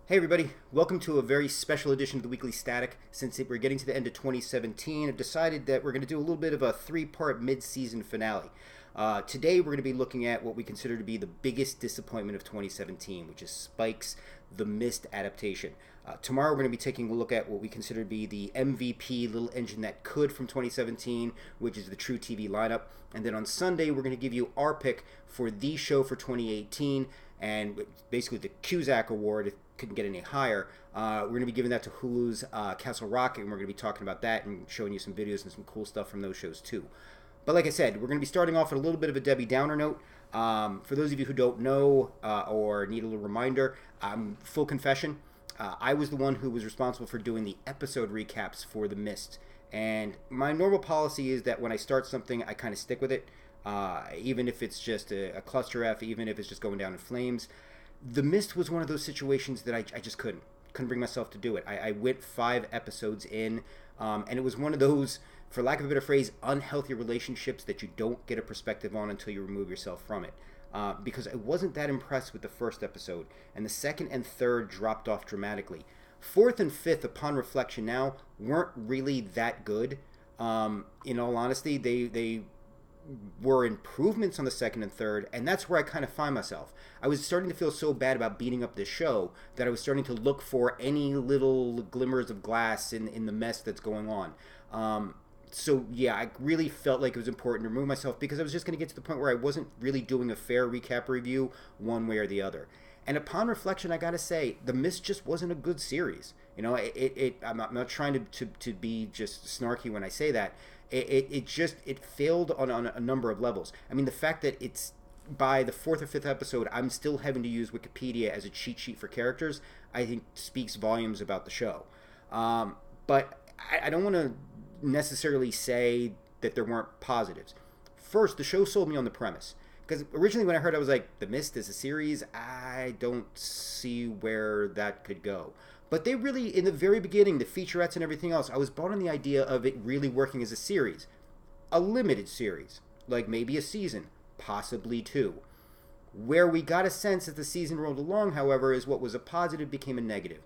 Hey everybody, welcome to a very special edition of the Weekly Static. Since we're getting to the end of 2017, I've decided that we're going to do a little bit of a three-part mid-season finale. Today we're going to be looking at what we consider to be the biggest disappointment of 2017, which is Spike's The Mist adaptation. Tomorrow we're going to be taking a look at what we consider to be the MVP Little Engine That Could from 2017, which is the truTV lineup. And then on Sunday we're going to give you our pick for the show for 2018, and basically the Cusack Award. Couldn't get any higher. We're going to be giving that to Hulu's Castle Rock, and we're going to be talking about that and showing you some videos and some cool stuff from those shows too. But like I said, we're going to be starting off with a little bit of a Debbie Downer note. For those of you who don't know or need a little reminder, full confession, I was the one who was responsible for doing the episode recaps for The Mist. And my normal policy is that when I start something, I kind of stick with it, even if it's just a cluster F, even if it's just going down in flames. The Mist was one of those situations that I just couldn't bring myself to do it. I went 5 episodes in, and it was one of those, for lack of a better phrase, unhealthy relationships that you don't get a perspective on until you remove yourself from it. Because I wasn't that impressed with the first episode, and the second and third dropped off dramatically. Fourth and fifth, upon reflection now, weren't really that good. In all honesty, they were improvements on the second and third, and that's where I kind of find myself. I was starting to feel so bad about beating up this show that I was starting to look for any little glimmers of glass in the mess that's going on. So yeah, I really felt like it was important to remove myself because I was just going to get to the point where I wasn't really doing a fair recap review one way or the other. And upon reflection, I gotta say, The Mist just wasn't a good series. You know, I'm not trying to be just snarky when I say that. It failed on a number of levels. I mean, the fact that it's by the 4th or 5th episode, I'm still having to use Wikipedia as a cheat sheet for characters, I think speaks volumes about the show. But I don't want to necessarily say that there weren't positives. First, the show sold me on the premise. Because originally when I heard, I was like, The Mist is a series, I don't see where that could go. But they really, in the very beginning, the featurettes and everything else, I was bought on the idea of it really working as a series. A limited series. Like maybe a season. Possibly 2. Where we got a sense as the season rolled along, however, is what was a positive became a negative.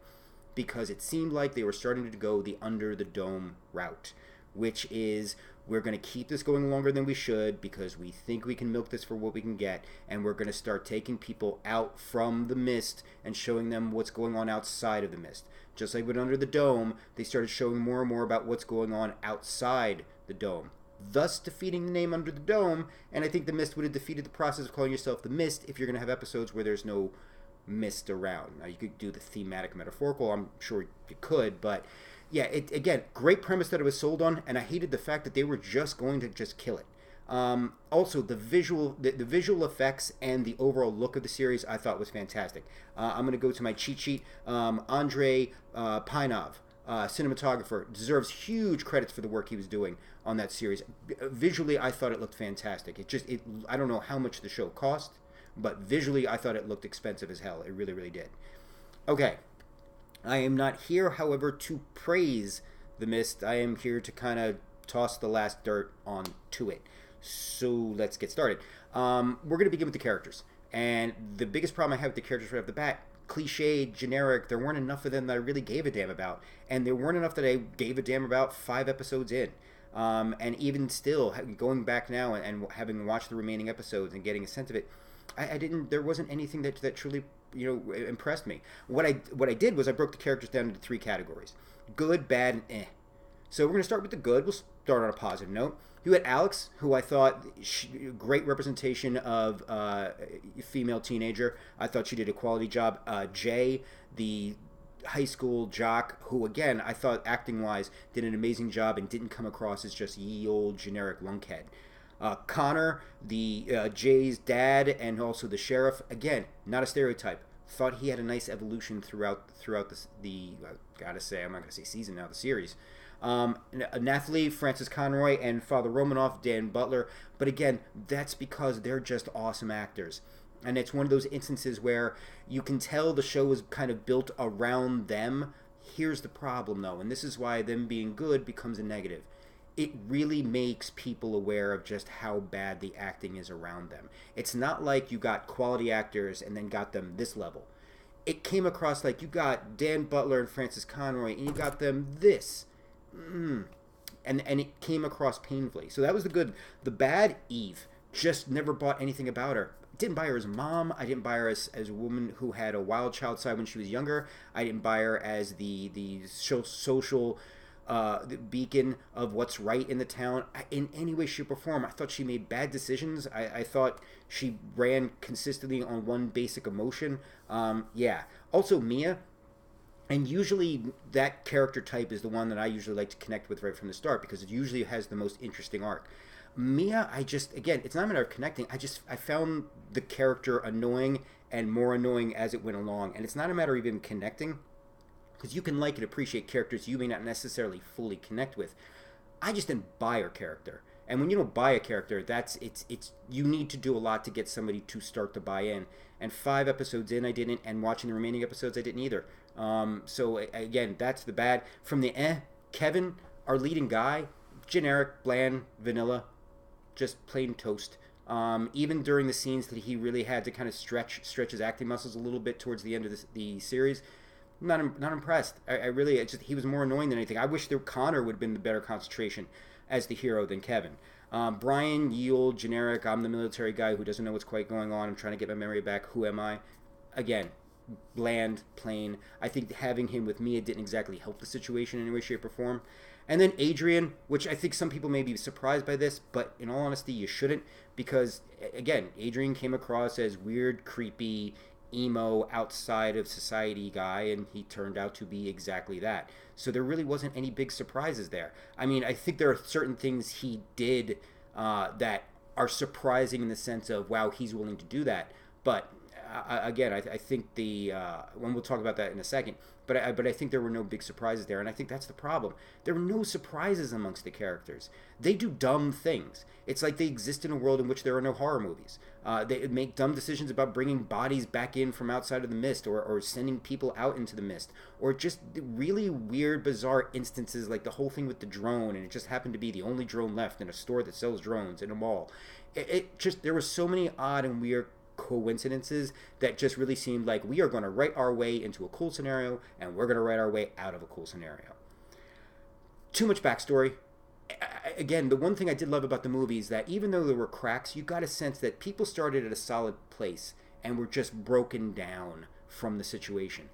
Because it seemed like they were starting to go the under the dome route. Which is, we're going to keep this going longer than we should because we think we can milk this for what we can get, and we're going to start taking people out from the Mist and showing them what's going on outside of the Mist. Just like with Under the Dome, they started showing more and more about what's going on outside the Dome, thus defeating the name Under the Dome. And I think the Mist would have defeated the process of calling yourself the Mist if you're going to have episodes where there's no mist around. Now, you could do the thematic metaphorical, I'm sure you could, but yeah, again, great premise that I was sold on, and I hated the fact that they were just going to just kill it. Also, the visual effects and the overall look of the series I thought was fantastic. I'm going to go to my cheat sheet. Andrei Pinov, cinematographer, deserves huge credits for the work he was doing on that series. Visually, I thought it looked fantastic. I don't know how much the show cost, but visually, I thought it looked expensive as hell. It really, really did. Okay. I am not here, however, to praise The Mist. I am here to kind of toss the last dirt onto it. So let's get started. We're going to begin with the characters. And the biggest problem I have with the characters right off the bat, cliched, generic, there weren't enough of them that I really gave a damn about. And there weren't enough that I gave a damn about 5 episodes in. And even still, going back now and having watched the remaining episodes and getting a sense of it, there wasn't anything that truly impressed me. What I did was I broke the characters down into 3 categories: good, bad, and eh. So we're going to start with the good. We'll start on a positive note. You had Alex, who I thought great representation of female teenager. I thought she did a quality job. Jay, the high school jock, who again I thought acting wise did an amazing job and didn't come across as just ye old generic lunkhead. Connor, the Jay's dad, and also the sheriff. Again, not a stereotype. Thought he had a nice evolution throughout the gotta say, I'm not gonna say season now, the series. Nathalie, Francis Conroy, and Father Romanoff, Dan Butler. But again, that's because they're just awesome actors. And it's one of those instances where you can tell the show is kind of built around them. Here's the problem, though, and this is why them being good becomes a negative. It really makes people aware of just how bad the acting is around them. It's not like you got quality actors and then got them this level. it came across like you got Dan Butler and Francis Conroy, and you got them this. And it came across painfully. So that was the good. The bad, Eve. Just never bought anything about her. Didn't buy her as a mom. I didn't buy her as a woman who had a wild child side when she was younger. I didn't buy her as the social the beacon of what's right in the town. In any way, shape, or form, I thought she made bad decisions. I thought she ran consistently on one basic emotion. Yeah. Also, Mia. And usually that character type is the one that I usually like to connect with right from the start because it usually has the most interesting arc. Mia, again, it's not a matter of connecting. I found the character annoying and more annoying as it went along. And it's not a matter of even connecting because you can like and appreciate characters you may not necessarily fully connect with. I just didn't buy her character. And when you don't buy a character, it's you need to do a lot to get somebody to start to buy in. And 5 episodes in, I didn't, and watching the remaining episodes, I didn't either. So again, that's the bad. From the Kevin, our leading guy, generic, bland, vanilla, just plain toast. Even during the scenes that he really had to kind of stretch his acting muscles a little bit towards the end of the series, not impressed. I really, he was more annoying than anything. I wish Connor would have been the better concentration as the hero than Kevin. Brian, yield, generic, I'm the military guy who doesn't know what's quite going on. I'm trying to get my memory back. Who am I? Again, bland, plain. I think having him with Mia didn't exactly help the situation in any way, shape, or form. And then Adrian, which I think some people may be surprised by this, but in all honesty, you shouldn't, because, again, Adrian came across as weird, creepy, emo, outside of society guy, and he turned out to be exactly that. So there really wasn't any big surprises there. I mean, I think there are certain things he did that are surprising in the sense of, wow, he's willing to do that. But again, I think when we'll talk about that in a second, but I think there were no big surprises there, and I think that's the problem. There were no surprises amongst the characters. They do dumb things. It's like they exist in a world in which there are no horror movies. They make dumb decisions about bringing bodies back in from outside of the mist, or sending people out into the mist, or just really weird, bizarre instances like the whole thing with the drone, and it just happened to be the only drone left in a store that sells drones in a mall. There were so many odd and weird coincidences that just really seemed like we are going to write our way into a cool scenario, and we're going to write our way out of a cool scenario. Too much backstory. Again, the one thing I did love about the movie is that even though there were cracks, you got a sense that people started at a solid place and were just broken down from the situation.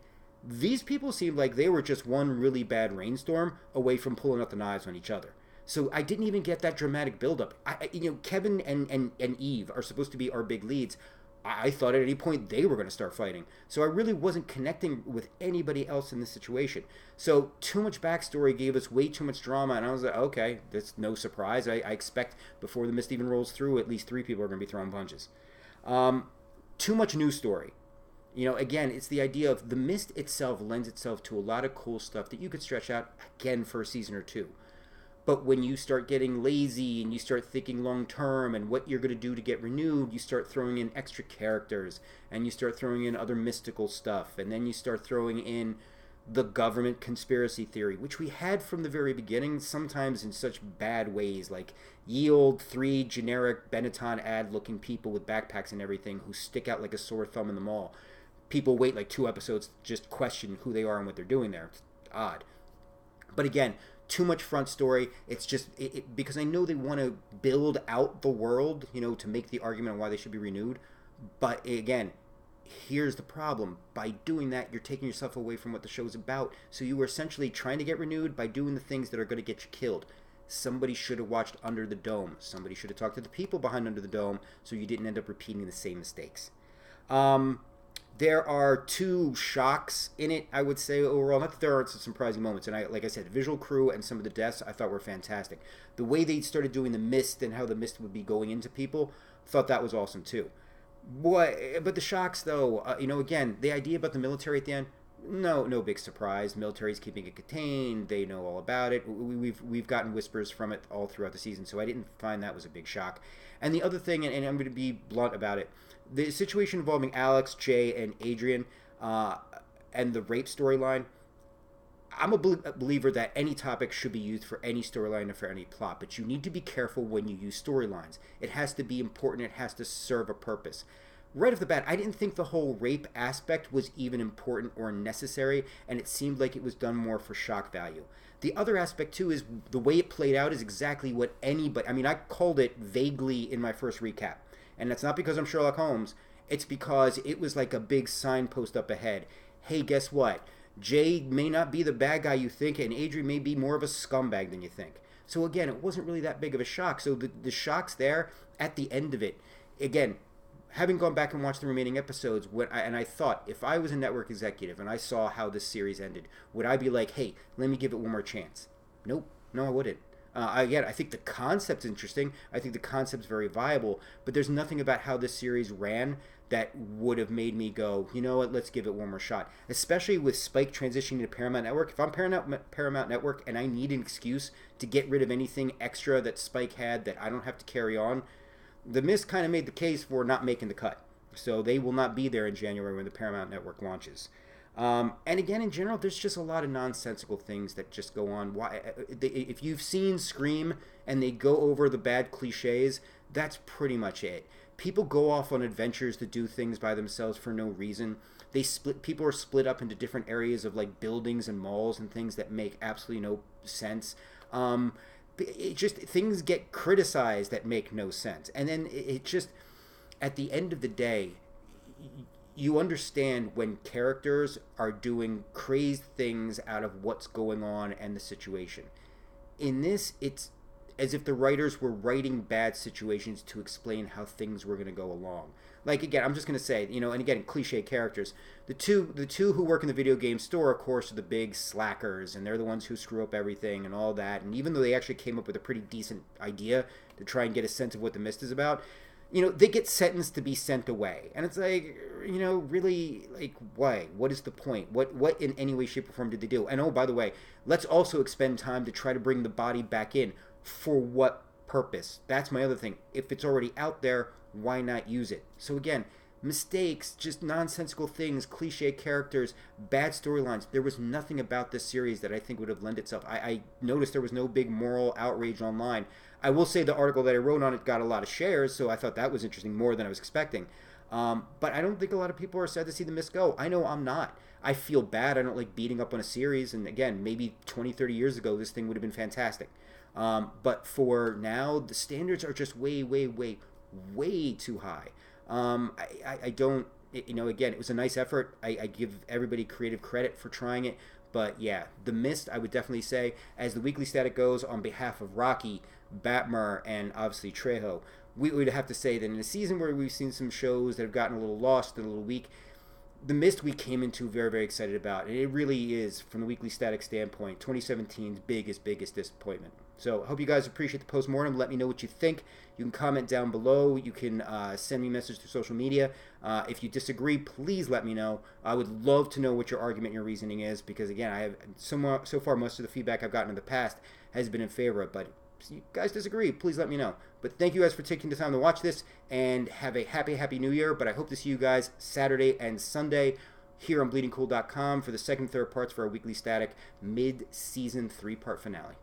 These people seemed like they were just one really bad rainstorm away from pulling out the knives on each other. So I didn't even get that dramatic buildup. Kevin and Eve are supposed to be our big leads. I thought at any point they were going to start fighting. So I really wasn't connecting with anybody else in this situation. So too much backstory gave us way too much drama, and I was like, okay, that's no surprise. I expect before the mist even rolls through, at least 3 people are going to be throwing punches. Too much news story. Again, it's the idea of the mist itself lends itself to a lot of cool stuff that you could stretch out, again, for a season or 2. But when you start getting lazy and you start thinking long term and what you're going to do to get renewed, you start throwing in extra characters and you start throwing in other mystical stuff. And then you start throwing in the government conspiracy theory, which we had from the very beginning, sometimes in such bad ways, like yield 3 generic Benetton ad looking people with backpacks and everything who stick out like a sore thumb in the mall. People wait like 2 episodes to just question who they are and what they're doing there. It's odd. But again, too much front story. It's just because I know they want to build out the world, to make the argument on why they should be renewed. But again, here's the problem. By doing that, you're taking yourself away from what the show's about. So you were essentially trying to get renewed by doing the things that are going to get you killed. Somebody should have watched Under the Dome. Somebody should have talked to the people behind Under the Dome so you didn't end up repeating the same mistakes. There are 2 shocks in it, I would say, overall. Not that there aren't some surprising moments. And like I said, the visual crew and some of the deaths I thought were fantastic. The way they started doing the mist and how the mist would be going into people, thought that was awesome too. But the shocks, though, again, the idea about the military at the end, no big surprise. Military's keeping it contained. They know all about it. We've gotten whispers from it all throughout the season, so I didn't find that was a big shock. And the other thing, and I'm going to be blunt about it, the situation involving Alex, Jay, and Adrian, and the rape storyline, I'm a believer that any topic should be used for any storyline or for any plot, but you need to be careful when you use storylines. It has to be important. It has to serve a purpose. right off the bat, I didn't think the whole rape aspect was even important or necessary, and it seemed like it was done more for shock value. The other aspect, too, is the way it played out is exactly what anybody... I mean, I called it vaguely in my first recap, and that's not because I'm Sherlock Holmes. It's because it was like a big signpost up ahead. Hey, guess what? Jay may not be the bad guy you think, and Adrian may be more of a scumbag than you think. So again, it wasn't really that big of a shock. So the shock's there at the end of it. Again, having gone back and watched the remaining episodes, I thought, if I was a network executive and I saw how this series ended, would I be like, hey, let me give it one more chance? Nope. No, I wouldn't. Again, I think the concept's interesting. I think the concept's very viable, but there's nothing about how this series ran that would have made me go, you know what, let's give it one more shot. Especially with Spike transitioning to Paramount Network. If I'm Paramount Network and I need an excuse to get rid of anything extra that Spike had that I don't have to carry on, The Mist kind of made the case for not making the cut. So they will not be there in January when the Paramount Network launches. And again, in general, there's just a lot of nonsensical things that just go on. If you've seen Scream and they go over the bad cliches, that's pretty much it. People go off on adventures to do things by themselves for no reason. People are split up into different areas of like buildings and malls and things that make absolutely no sense. Things get criticized that make no sense. And then it just, at the end of the day, you understand when characters are doing crazed things out of what's going on and the situation. In this, it's as if the writers were writing bad situations to explain how things were going to go along. Like, again, I'm just going to say, and again, cliche characters. The two who work in the video game store, of course, are the big slackers, and they're the ones who screw up everything and all that. And even though they actually came up with a pretty decent idea to try and get a sense of what The Mist is about, they get sentenced to be sent away. And it's like, really, like, why? What is the point? What in any way, shape, or form did they do? And oh, by the way, let's also expend time to try to bring the body back in. For what purpose? That's my other thing. If it's already out there, why not use it? So again, mistakes, just nonsensical things, cliche characters, bad storylines. There was nothing about this series that I think would have lent itself. I noticed there was no big moral outrage online. I will say the article that I wrote on it got a lot of shares, so I thought that was interesting, more than I was expecting. But I don't think a lot of people are sad to see The Mist go. I know I'm not. I feel bad. I don't like beating up on a series, and again, maybe 20, 30 years ago, this thing would have been fantastic. But for now, the standards are just way, way, way, way too high. I don't, again, it was a nice effort. I give everybody creative credit for trying it. But yeah, The Mist, I would definitely say, as the weekly static goes, on behalf of Rocky, Batmer, and obviously Trejo, we would have to say that in a season where we've seen some shows that have gotten a little lost and a little weak, The Mist we came into very, very excited about. And it really is, from the weekly static standpoint, 2017's biggest disappointment. So I hope you guys appreciate the Post-Mortem. Let me know what you think. You can comment down below. You can send me a message through social media. If you disagree, please let me know. I would love to know what your argument and your reasoning is, because again, I have so far most of the feedback I've gotten in the past has been in favor of it. But if you guys disagree, please let me know. But thank you guys for taking the time to watch this, and have a happy New Year. But I hope to see you guys Saturday and Sunday here on bleedingcool.com for the second and third parts for our weekly static mid-season 3-part finale.